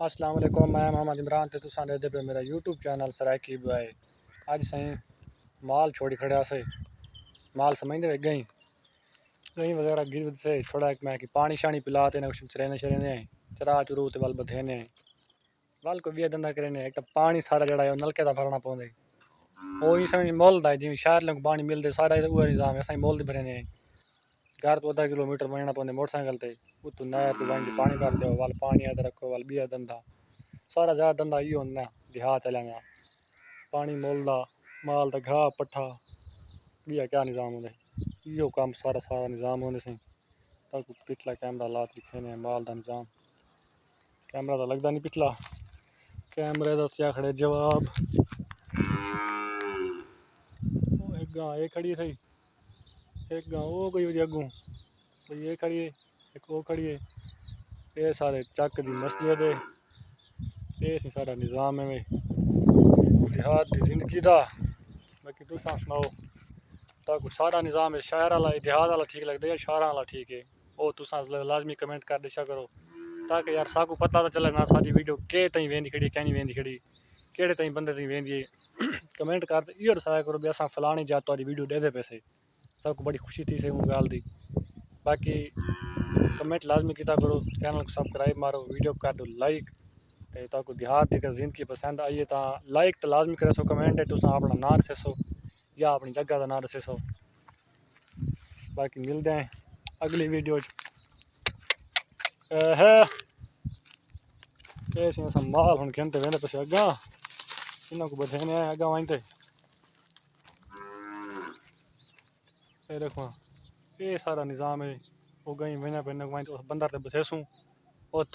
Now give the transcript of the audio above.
अस्सलाम वालेकुम, मैं मोहम्मद इमरान ते तुसां दे पे मेरा यूट्यूब चैनल सराकी बाय। अज सही माल छोड़ी खड़ा से माल समझते गई गई वगैरह गिर से थोड़ा मैं कि पानी शानी पिलाते ना चरेने शरेने चरा चुरू ते वल बधेने वल को भी धंधा करेने एक तो पानी सारा जड़ा है नलके का भरना पौंदे वो ही समझ मोल दा जिवें शहर लोग पानी मिलते सारा वो निज़ाम है असां मोल दे भरने घर तो आधा किलोमीटर वजना पौंदे मोटरसाइकिल ते उतू नहर तो वहीं पानी भर दो वल पानी अद रखो वल बिया धंधा सारा ज़्यादा धंधा इो होंदा देहात वाले पानी मोलदा माल का घाह पट्ठा बिया क्या निज़ाम होंगे इो काम सारा सारा निज़ाम होने से तक पिछला कैमरा लात दिखे माल का निज़ाम कैमरा तो लगता नहीं पिछला कैमरे का क्या खड़े जवाब एक गां ये खड़ी थी एक गां वो गई अगू तो ये खड़ी है एक वो खड़ी है ये सारे चक दी मस्जिद है ये सारा निज़ाम है देहात की जिंदगी का बाकी तुम सुनाओ ताकि सारा निज़ाम है शहर वाला देहात वाला ठीक लगता है शहर वाला ठीक है वो तुम लाजमी कमेंट कर दिशा करो ताकि यार साकू पता तो चले ना सारी वीडियो के तई वेंदी खड़ी क्या नहीं वेंदी खड़ी केड़े तई बंदे तई वेंदी कमेंट कर इो दसाया करो भी असा फलानी जात तुहाडी वीडियो दे पैसे सबको बड़ी खुशी थी से गाल दी बाकी कमेंट लाजमी किया करो चैनल को सब्सक्राइब मारो वीडियो कर दो लाइक ताकि देहात की जिंदगी पसंद आई है तो लाइक तो लाजमी करे सो कमेंट है तुम अपना नाम दसे सो या अपनी जगह का नाम दसे सो बाकी मिलते हैं अगली वीडियो है माल हम खेलते वेंदे पे अगा इन्हों को बधेने अगा वहीं ये देखो ये सारा निज़ाम है वो गई वेना पे वहीं बंदर ते बसेसूँ उत